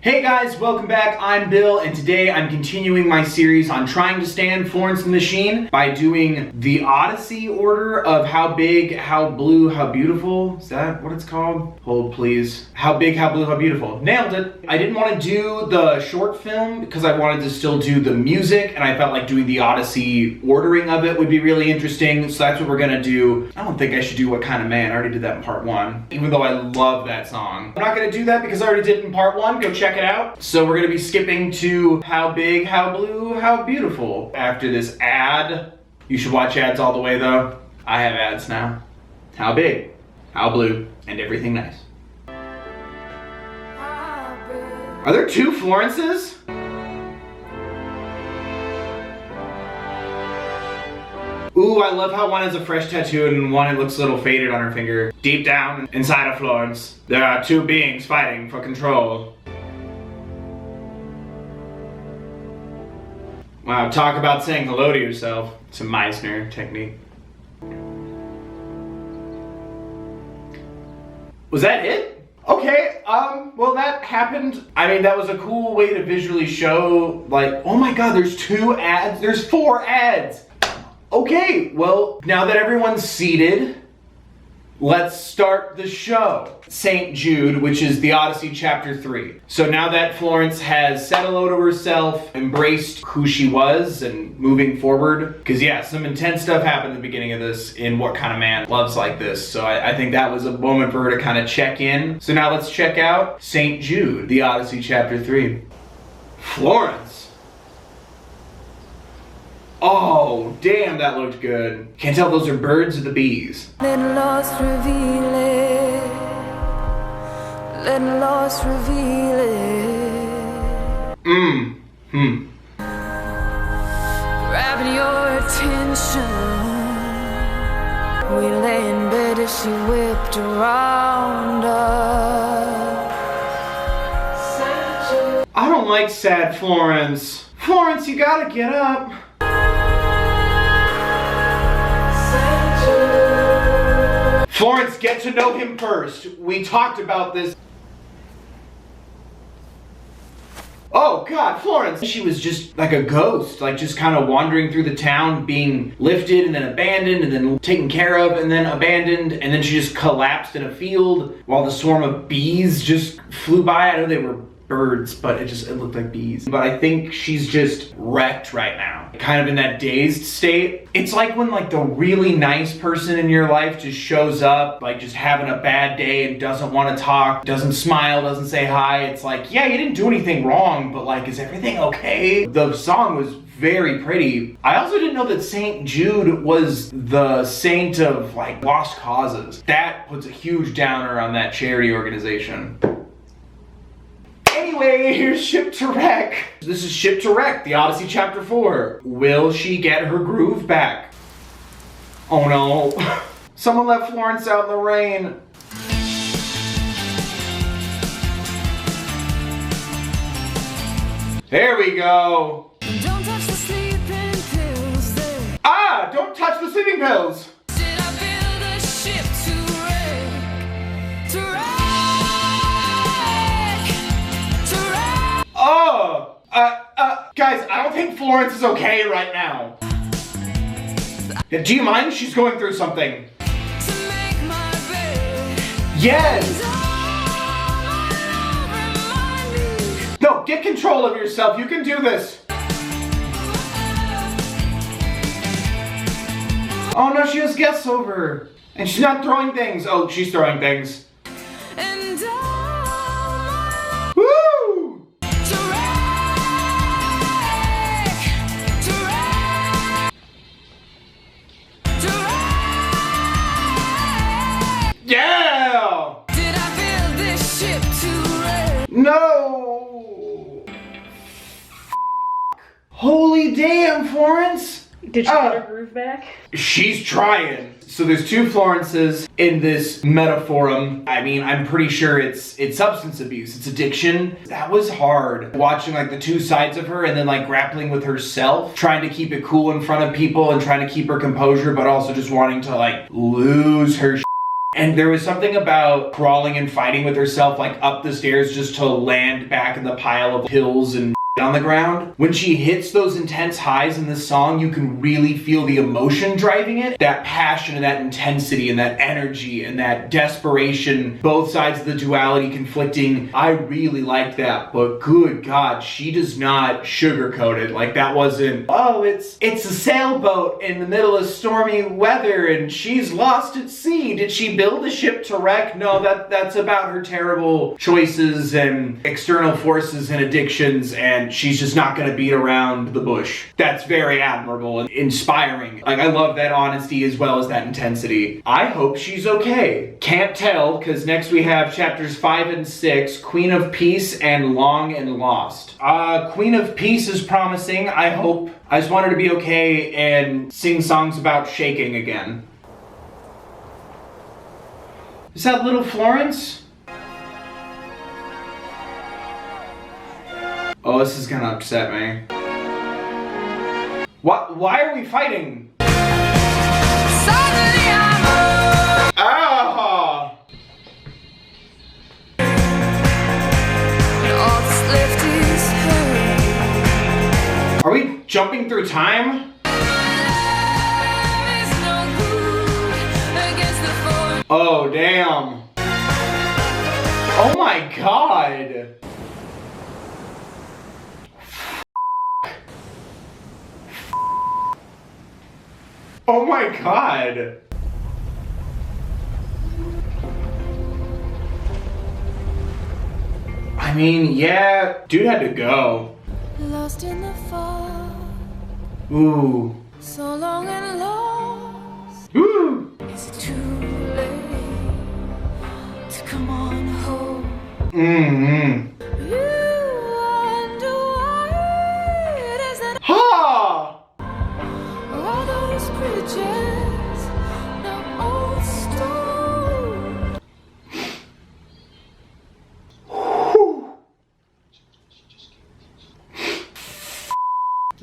Hey guys, welcome back. I'm Bill, and today I'm continuing my series on trying to stand Florence the Machine by doing the Odyssey order of how big, how blue, how beautiful. Is that what it's called? Hold please. How big, how blue, how beautiful. Nailed it. I didn't want to do the short film because I wanted to still do the music, and I felt like doing the Odyssey ordering of it would be really interesting, so that's what we're gonna do. I don't think I should do What Kind of Man. I already did that in part 1, even though I love that song. I'm not gonna do that because I already did it in part 1. Go check it out. So we're gonna be skipping to how big, how blue, how beautiful after this ad. You should watch ads all the way though. I have ads now. How big, how blue, and everything nice. Are there two Florences? Ooh, I love how one has a fresh tattoo and one it looks a little faded on her finger. Deep down inside of Florence, there are two beings fighting for control. Wow, talk about saying hello to yourself. It's a Meisner technique. Was that it? Okay, well that happened. I mean, that was a cool way to visually show, like, oh my god, there's 2 ads, there's 4 ads. Okay, well, now that everyone's seated, let's start the show. St. Jude, which is the Odyssey chapter 3. So now that Florence has said hello to herself, embraced who she was, and moving forward, because yeah, some intense stuff happened at the beginning of this in What Kind of Man Loves Like This. So I think that was a moment for her to kind of check in. So now let's check out St. Jude, the Odyssey chapter 3. Florence. Oh, damn, that looked good. Can't tell if those are birds or the bees. Let loss reveal it. Let loss reveal it. Grabbing your attention. We lay in bed as she whipped around us. I don't like sad Florence. Florence, you gotta get up. Florence, get to know him first. We talked about this. Oh God, Florence. She was just like a ghost, like just kind of wandering through the town, being lifted and then abandoned and then taken care of and then abandoned, and then she just collapsed in a field while the swarm of bees just flew by. I know they were birds, but it looked like bees. But I think she's just wrecked right now, kind of in that dazed state. It's like when like the really nice person in your life just shows up, like just having a bad day and doesn't want to talk, doesn't smile, doesn't say hi. It's like, yeah, you didn't do anything wrong, but like, is everything okay? The song was very pretty. I also didn't know that St. Jude was the saint of like lost causes. That puts a huge downer on that charity organization. Anyway, here's Ship to Wreck. This is Ship to Wreck, the Odyssey chapter 4. Will she get her groove back? Oh no. Someone left Florence out in the rain. There we go. Don't touch the sleeping pills there. Ah, don't touch the sleeping pills. Did I build a ship to wreck? To wreck? Oh, guys, I don't think Florence is okay right now. Do you mind? She's going through something. To make my bed. Yes. No, get control of yourself. You can do this. Oh no, she has guests over. And she's not throwing things. Oh, she's throwing things. And Woo! Yeah! did I build this ship to wreck? No! Holy damn, Florence! Did she get her groove back? She's trying. So there's 2 Florences in this metaphorum. I mean, I'm pretty sure it's substance abuse, it's addiction. That was hard. Watching like the 2 sides of her and then like grappling with herself, trying to keep it cool in front of people and trying to keep her composure, but also just wanting to like lose her shit And there was something about crawling and fighting with herself, like up the stairs just to land back in the pile of pills and on the ground. When she hits those intense highs in this song, you can really feel the emotion driving it. That passion and that intensity and that energy and that desperation, both sides of the duality conflicting. I really liked that, but good God, she does not sugarcoat it. Like that wasn't, oh, it's a sailboat in the middle of stormy weather and she's lost at sea. Did she build a ship to wreck? No, that's about her terrible choices and external forces and addictions, and she's just not gonna beat around the bush. That's very admirable and inspiring. Like, I love that honesty as well as that intensity. I hope she's okay. Can't tell, because next we have chapters 5 and 6, Queen of Peace and Long and Lost. Queen of Peace is promising, I hope. I just want her to be okay and sing songs about shaking again. Is that little Florence? Oh, this is gonna upset me. Why are we fighting? Ah! Are we jumping through time? Oh, damn. Oh my God. Oh my God! I mean, yeah, dude had to go. Lost in the fog. Ooh. So long and lost. Ooh. Is it too late to come on home? Mm-hmm. You wonder why it is that Ha! all those bridges, now old stone.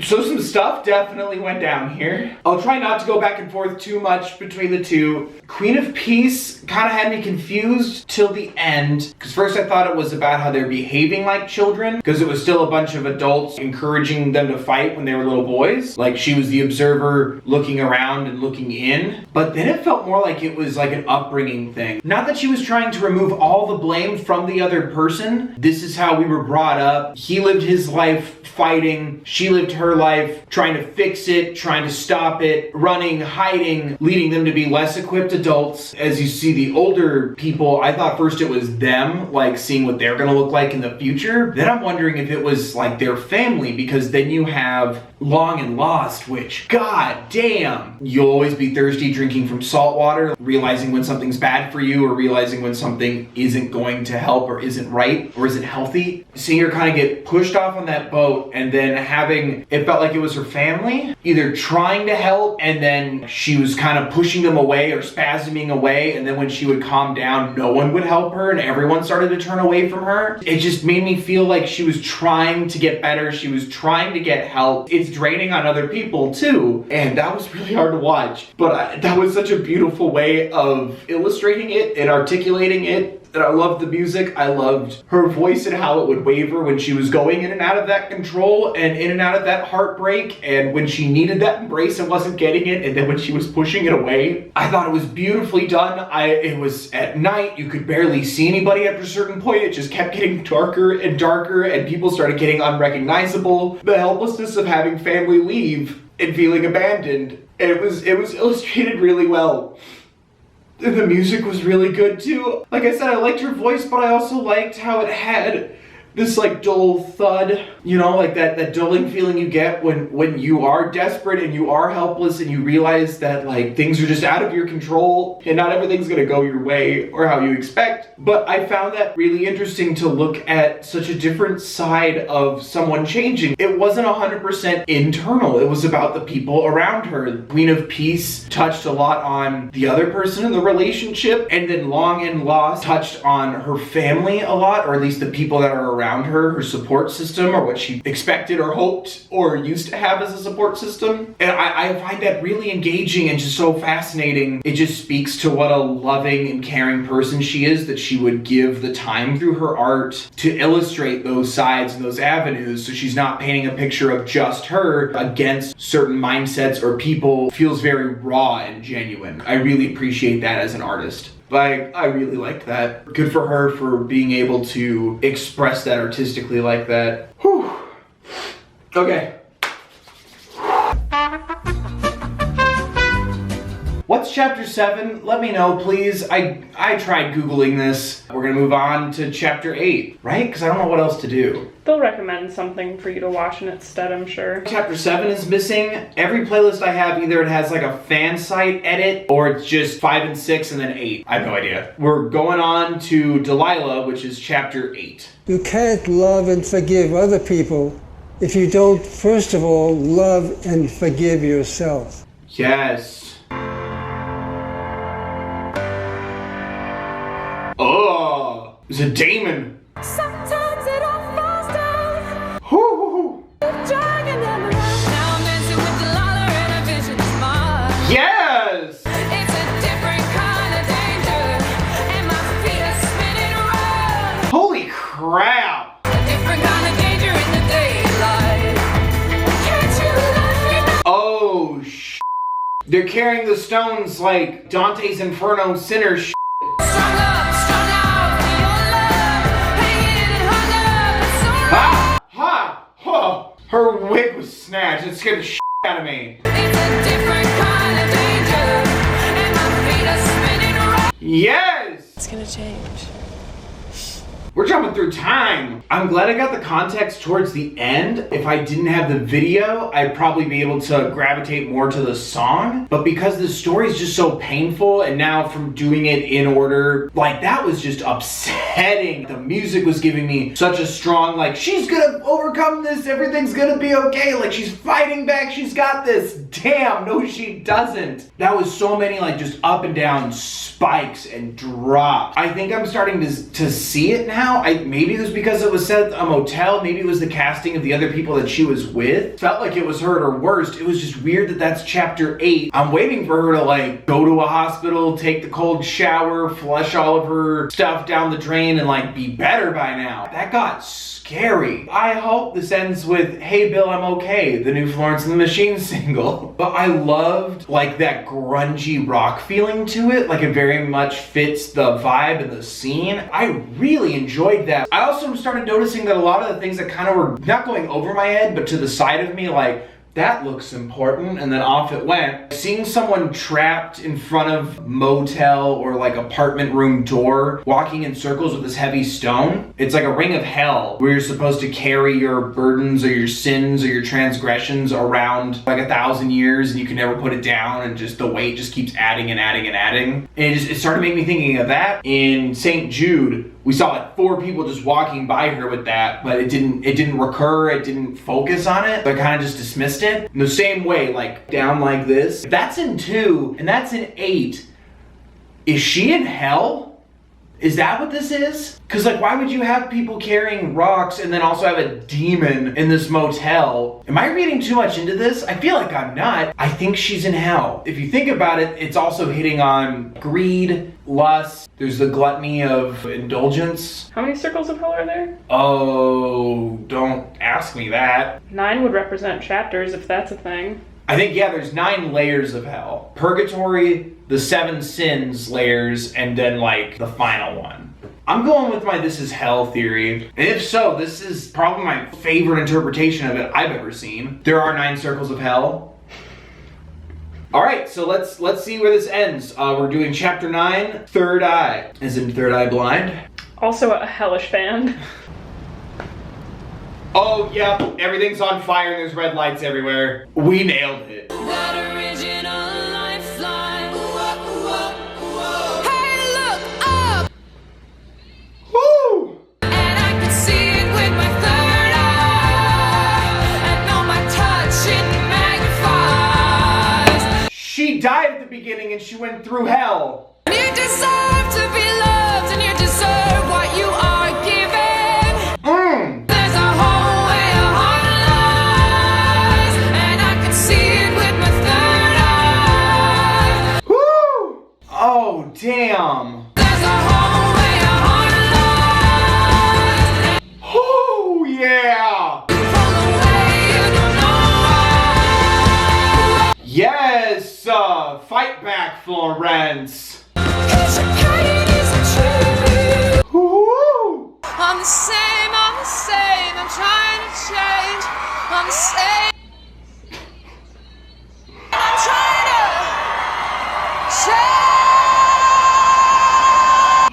So some stuff definitely went down here. I'll try not to go back and forth too much between the two. Queen of Peace kind of had me confused till the end, because first I thought it was about how they're behaving like children, because it was still a bunch of adults encouraging them to fight when they were little boys. Like she was the observer looking around and looking in. But then it felt more like it was like an upbringing thing. Not that she was trying to remove all the blame from the other person. This is how we were brought up. He lived his life fighting. She lived her life trying to fix it, trying to stop it, running, hiding, leading them to be less equipped adults. As you see the older people, I thought first it was them, like seeing what they're gonna look like in the future. Then I'm wondering if it was like their family, because then you have Long and Lost, which, god damn, you'll always be thirsty drinking from salt water, realizing when something's bad for you or realizing when something isn't going to help or isn't right or isn't healthy. Seeing her kind of get pushed off on that boat and then having, it felt like it was her family, either trying to help and then she was kind of pushing them away or spasming away, and then when she would calm down, no one would help her and everyone started to turn away from her. It just made me feel like she was trying to get better, she was trying to get help. It's draining on other people too, and that was really hard to watch, but that was such a beautiful way of illustrating it and articulating it. And I loved the music. I loved her voice and how it would waver when she was going in and out of that control and in and out of that heartbreak, and when she needed that embrace and wasn't getting it, and then when she was pushing it away. I thought it was beautifully done. It was at night. You could barely see anybody after a certain point. It just kept getting darker and darker, and people started getting unrecognizable. The helplessness of having family leave and feeling abandoned. And it was illustrated really well. And the music was really good too. Like I said, I liked her voice, but I also liked how it had this like dull thud, you know, like that dulling feeling you get when you are desperate and you are helpless and you realize that like things are just out of your control and not everything's gonna go your way or how you expect. But I found that really interesting to look at such a different side of someone changing. It wasn't 100% internal, it was about the people around her. Queen of Peace touched a lot on the other person in the relationship, and then Long and Lost touched on her family a lot, or at least the people that are around around her, her support system, or what she expected or hoped or used to have as a support system. And I find that really engaging and just so fascinating. It just speaks to what a loving and caring person she is, that she would give the time through her art to illustrate those sides and those avenues, so she's not painting a picture of just her against certain mindsets or people. It feels very raw and genuine. I really appreciate that as an artist. But I really liked that. Good for her for being able to express that artistically like that. Whew. Okay. What's chapter 7? Let me know, please. I tried Googling this. We're gonna move on to chapter 8, right? Because I don't know what else to do. They'll recommend something for you to watch in its stead, I'm sure. Chapter 7 is missing. Every playlist I have, either it has like a fan site edit, or it's just 5 and 6 and then 8. I have no idea. We're going on to Delilah, which is chapter 8. You can't love and forgive other people if you don't, first of all, love and forgive yourself. Yes. Oh, it's a demon. Sometimes it all falls down. Whoo. Dragging them around. Now I'm dancing with Delilah and a vision is mine. Yes. It's a different kind of danger, and my feet are spinning around. Holy crap. A different kind of danger in the daylight. Can't you let me know? Oh, they're carrying the stones like Dante's Inferno sinner Strung out for your love. Hanging hung up, it's so Ha! Ha! Oh, her wig was snatched. It scared the out of me. It's a different kind of danger, and my feet are spinning around. Yes! It's gonna change. We're jumping through time. I'm glad I got the context towards the end. If I didn't have the video, I'd probably be able to gravitate more to the song. But because the story is just so painful, and now from doing it in order, like that was just upsetting. The music was giving me such a strong, like, she's gonna overcome this, everything's gonna be okay. Like, she's fighting back, she's got this. Damn, no she doesn't. That was so many like just up and down spikes and drops. I think I'm starting to see it now. Maybe it was because it was set at a motel. Maybe it was the casting of the other people that she was with. Felt like it was her at her worst. It was just weird that that's chapter 8. I'm waiting for her to like go to a hospital, take the cold shower, flush all of her stuff down the drain, and like be better by now. That got scary. I hope this ends with "Hey Bill, I'm okay," the new Florence and the Machine single. But I loved like that grungy rock feeling to it. Like it very much fits the vibe and the scene. I really enjoyed that. I also started noticing that a lot of the things that kind of were not going over my head, but to the side of me, like, that looks important, and then off it went. Seeing someone trapped in front of motel or like apartment room door, walking in circles with this heavy stone, it's like a ring of hell where you're supposed to carry your burdens or your sins or your transgressions around like 1,000 years, and you can never put it down, and just the weight just keeps adding and adding and adding. And it started making me thinking of that. In St. Jude, we saw like 4 people just walking by her with that, but it didn't recur, it didn't focus on it. They kind of just dismissed it. In the same way, like down like this. If that's in 2 and that's in 8, is she in hell? Is that what this is? Because like, why would you have people carrying rocks and then also have a demon in this motel? Am I reading too much into this? I feel like I'm not. I think she's in hell. If you think about it, it's also hitting on greed, lust. There's the gluttony of indulgence. How many circles of hell are there? Oh, don't ask me that. 9 would represent chapters, if that's a thing. I think, yeah, there's 9 layers of hell. Purgatory, the 7 sins layers, and then like the final one. I'm going with my "this is hell" theory. And if so, this is probably my favorite interpretation of it I've ever seen. There are 9 circles of hell. All right, so let's see where this ends. We're doing chapter 9, Third Eye, as in Third Eye Blind. Also a hellish band. Oh, yep, everything's on fire and there's red lights everywhere. We nailed it. That original Lifeline. Hey, look up! Woo! And I can see it with my third eye. And on my touch it magnifies. She died at the beginning and she went through hell. And you deserve to be loved, and you deserve what you are given. Fight back, Florence. 'Cause your pain isn't true. Woo! I'm the same, I'm trying to change. I'm the same. I'm trying to change.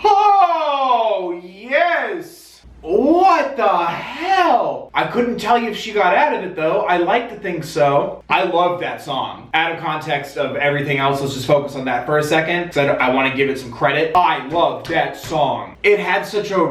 Oh, yes! What the hell? I couldn't tell you if she got out of it though. I like to think so. I love that song. Out of context of everything else, let's just focus on that for a second, because I want to give it some credit. I love that song. It had such a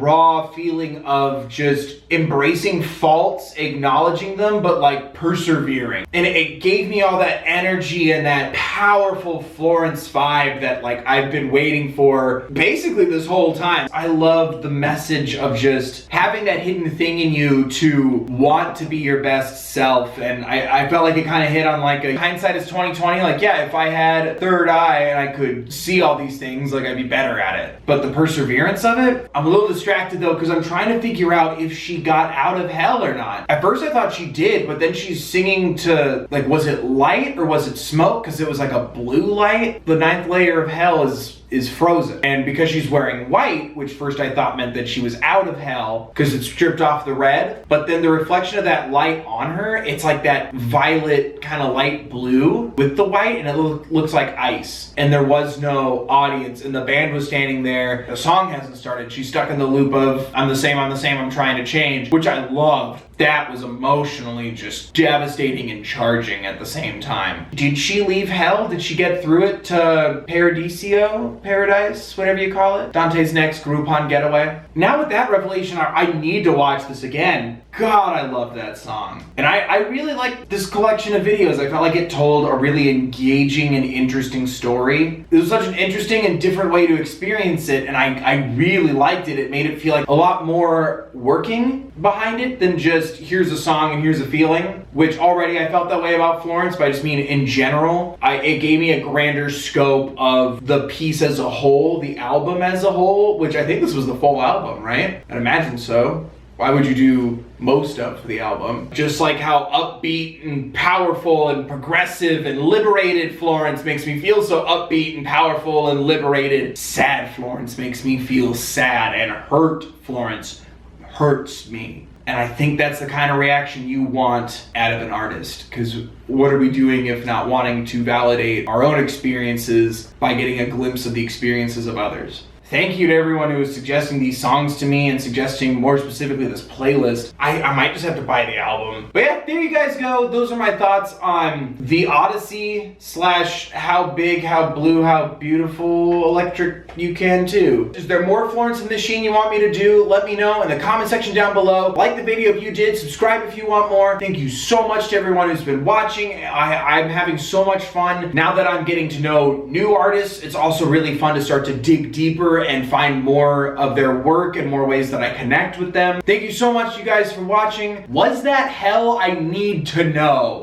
raw feeling of just embracing faults, acknowledging them, but like persevering. And it gave me all that energy and that powerful Florence vibe that like I've been waiting for basically this whole time. I love the message of just having that hidden thing in you to want to be your best self. And I felt like it kind of hit on like a hindsight is 2020. Like, yeah, if I had a third eye and I could see all these things, like I'd be better at it. But the perseverance of it, I'm a little distracted though, because I'm trying to figure out if she got out of hell or not. At first I thought she did, but then she's singing to, like, was it light or was it smoke? Because it was like a blue light. The 9th layer of hell is frozen. And because she's wearing white, which first I thought meant that she was out of hell because it stripped off the red, but then the reflection of that light on her, it's like that violet kind of light blue with the white, and it looks like ice. And there was no audience, and the band was standing there. The song hasn't started. She's stuck in the loop of I'm the same, I'm trying to change, which I loved. That was emotionally just devastating and charging at the same time. Did she leave hell? Did she get through it to Paradiso? Paradise? Whatever you call it? Dante's next Groupon getaway? Now with that revelation, I need to watch this again. God, I love that song. And I really like this collection of videos. I felt like it told a really engaging and interesting story. It was such an interesting and different way to experience it, and I really liked it. It made it feel like a lot more working behind it than just here's a song and here's a feeling, which already I felt that way about Florence, but I just mean in general. It gave me a grander scope of the piece as a whole, the album as a whole, which I think this was the full album, right? I'd imagine so. Why would you do most of the album? Just like how upbeat and powerful and progressive and liberated Florence makes me feel so upbeat and powerful and liberated, sad Florence makes me feel sad, and hurt Florence hurts me. And I think that's the kind of reaction you want out of an artist, because what are we doing if not wanting to validate our own experiences by getting a glimpse of the experiences of others? Thank you to everyone who was suggesting these songs to me and suggesting more specifically this playlist. I might just have to buy the album. But yeah, there you guys go. Those are my thoughts on the Odyssey / how big, how blue, how beautiful, electric you can too. Is there more Florence and the Machine you want me to do? Let me know in the comment section down below. Like the video if you did. Subscribe if you want more. Thank you so much to everyone who's been watching. I'm having so much fun. Now that I'm getting to know new artists, it's also really fun to start to dig deeper and find more of their work and more ways that I connect with them. Thank you so much, you guys, for watching. Was that hell? I need to know.